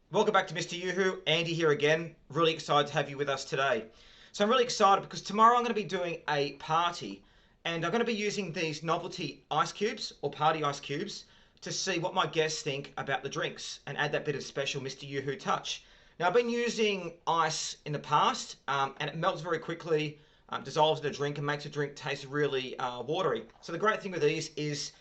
Welcome back to MrYouWho. Andy here again. Really excited to have you with us today. So I'm really excited because tomorrow I'm going to be doing a party and I'm going to be using these novelty ice cubes or party ice cubes to see what my guests think about the drinks and add that bit of special MrYouWho touch. Now I've been using ice in the past and it melts very quickly, dissolves in a drink and makes a drink taste really watery. So the great thing with these is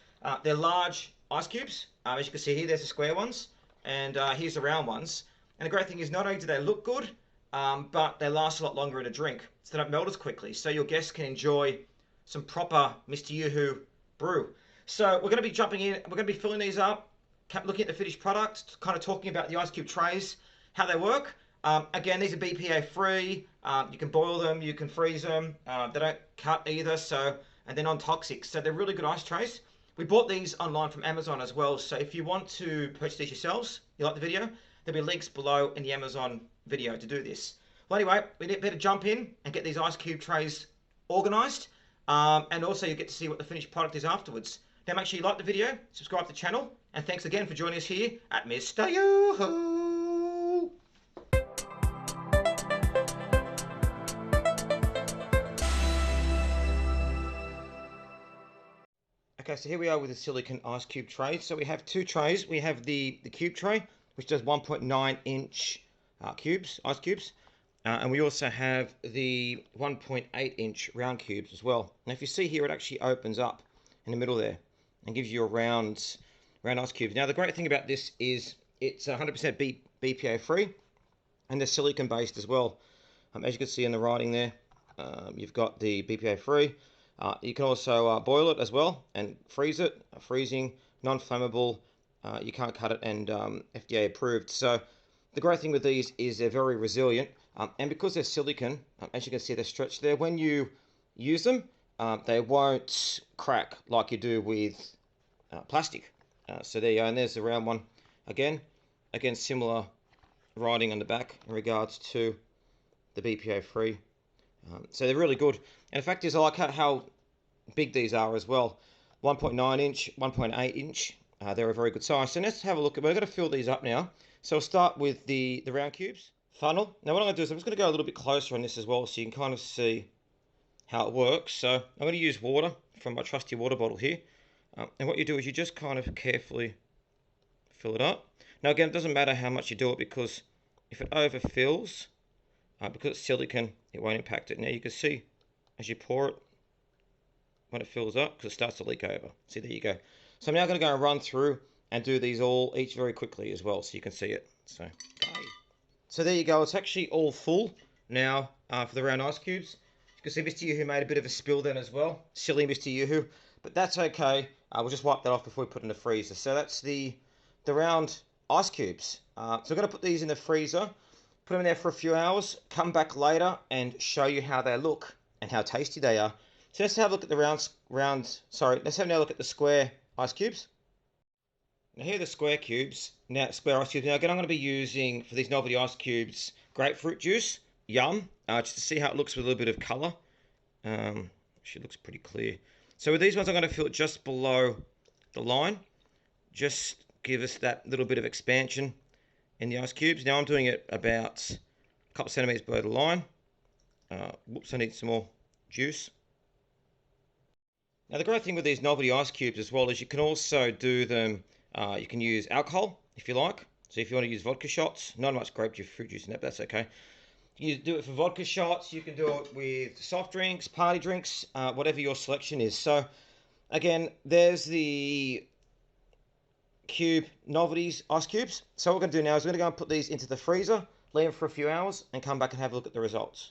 they're large ice cubes. As you can see here, there's the square ones. And here's the round ones. And the great thing is not only do they look good, but they last a lot longer in a drink, so they don't melt as quickly. So your guests can enjoy some proper MrYouWho brew. So we're going to be jumping in. We're going to be filling these up, looking at the finished product, kind of talking about the ice cube trays, how they work. Again, these are BPA free. You can boil them, you can freeze them. They don't cut either, and they're non-toxic. So they're really good ice trays. We bought these online from Amazon as well, so if you want to purchase these yourselves, you like the video, there'll be links below in the Amazon video to do this. Well, anyway, we better jump in and get these ice cube trays organised, and also you get to see what the finished product is afterwards. Now make sure you like the video, subscribe to the channel, and thanks again for joining us here at MrYouWho. Okay, so here we are with the silicone ice cube trays. So we have two trays. We have the cube tray, which does 1.9 inch ice cubes. And we also have the 1.8 inch round cubes as well. Now if you see here, it actually opens up in the middle there and gives you a round ice cubes. Now the great thing about this is it's 100% BPA free and they're silicone based as well. As you can see in the writing there, you've got the BPA free. You can also boil it as well and freeze it. Freezing, non-flammable, you can't cut it, and FDA approved. So the great thing with these is they're very resilient, and because they're silicone, as you can see, they're stretched there. When you use them, they won't crack like you do with plastic. So there you go, and there's the round one again. Again, similar writing on the back in regards to the BPA free. So they're really good. And the fact is, I like how big these are as well. 1.9 inch, 1.8 inch. They're a very good size. So let's have a look. We're going to fill these up now. So I'll start with the round cubes. Funnel. Now what I'm going to do is I'm just going to go a little bit closer on this as well so you can kind of see how it works. So I'm going to use water from my trusty water bottle here. And what you do is you just kind of carefully fill it up. Now again, it doesn't matter how much you do it because if it overfills, because it's silicone, it won't impact it. Now you can see as you pour it, when it fills up, because it starts to leak over. See, there you go. So I'm now going to go and run through and do these each very quickly as well, so you can see it. So there you go. It's actually all full now for the round ice cubes. You can see MrYouWho made a bit of a spill then as well. Silly MrYouWho, but that's okay. We'll just wipe that off before we put it in the freezer. So that's the round ice cubes. So we're going to put these in the freezer. Put them in there for a few hours, come back later and show you how they look and how tasty they are. So let's have a look at the let's have a look at the square ice cubes. Now here are the square cubes, square ice cubes. Now again, I'm going to be using, for these novelty ice cubes, grapefruit juice, yum, just to see how it looks with a little bit of colour. She looks pretty clear. So with these ones, I'm going to fill it just below the line. Just give us that little bit of expansion in the ice cubes. Now I'm doing it about a couple centimeters below the line. Whoops, I need some more juice. Now the great thing with these novelty ice cubes as well is you can also do them, you can use alcohol if you like. So if you want to use vodka shots, not much grapefruit juice in that, but that's okay. You do it for vodka shots, you can do it with soft drinks, party drinks, whatever your selection is. So again, there's the cube novelties ice cubes. So what we're going to do now is we're going to go and put these into the freezer, leave them for a few hours and come back and have a look at the results.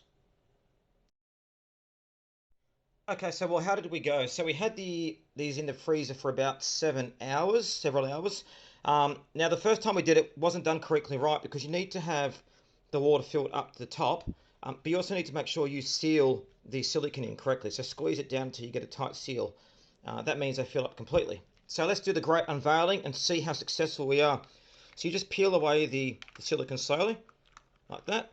Okay, so well, how did we go? So we had these in the freezer for about several hours. Now the first time we did it wasn't done correctly, right? Because you need to have the water filled up to the top, but you also need to make sure you seal the silicone in correctly. So squeeze it down until you get a tight seal. That means they fill up completely. So let's do the great unveiling and see how successful we are. So you just peel away the silicone slowly, like that.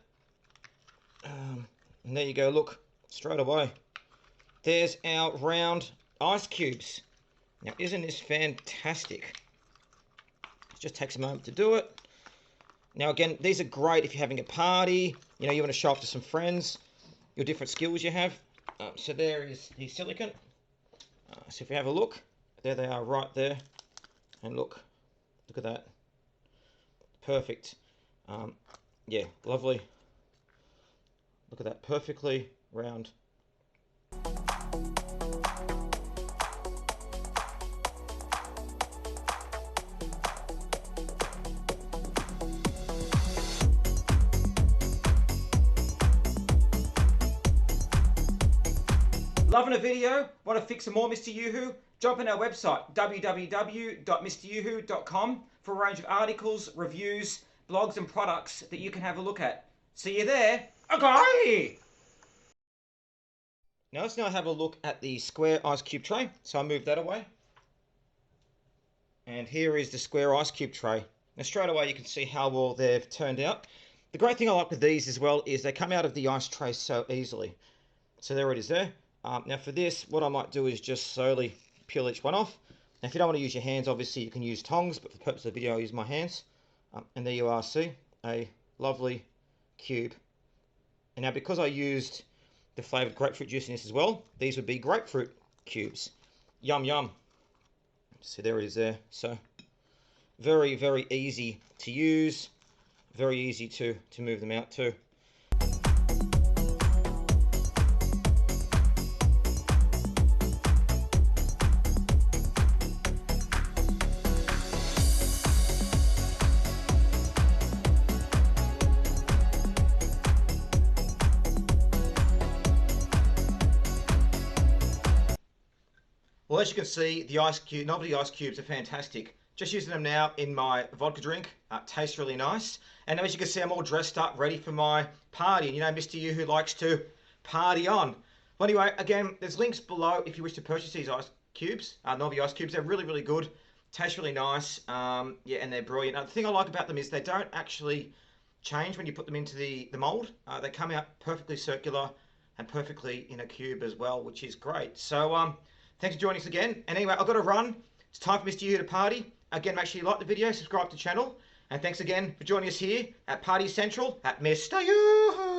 And there you go, look, straight away. There's our round ice cubes. Now, isn't this fantastic? It just takes a moment to do it. Now again, these are great if you're having a party, you know, you want to show off to some friends, your different skills you have. So there is the silicone. So if you have a look, there they are right there. And look at that. Perfect. Yeah, lovely. Look at that, perfectly round. Loving a video? Want to fix some more MrYouWho? Jump on our website, www.MrYouWho.com, for a range of articles, reviews, blogs and products that you can have a look at. See you there. Okay! Now let's have a look at the square ice cube tray. So I moved that away. And here is the square ice cube tray. Now straight away you can see how well they've turned out. The great thing I like with these as well is they come out of the ice tray so easily. So there it is there. Now for this, what I might do is just slowly peel each one off. Now if you don't want to use your hands, obviously you can use tongs, but for the purpose of the video I'll use my hands. And there you are, see? A lovely cube. And now because I used the flavoured grapefruit juice in this as well, these would be grapefruit cubes. Yum yum. So there it is there. So very, very easy to use. Very easy to move them out too. Well, as you can see, the Novelty ice cubes are fantastic. Just using them now in my vodka drink. Tastes really nice. And as you can see, I'm all dressed up, ready for my party. And you know, MrYouWho likes to party on. Well, anyway, again, there's links below if you wish to purchase these ice cubes, Novelty ice cubes. They're really, really good. Taste really nice. Yeah, and they're brilliant. Now, the thing I like about them is they don't actually change when you put them into the mold. They come out perfectly circular and perfectly in a cube as well, which is great. So, thanks for joining us again. And anyway, I've got to run. It's time for MrYouWho to party. Again, make sure you like the video, subscribe to the channel. And thanks again for joining us here at Party Central at MrYouWho.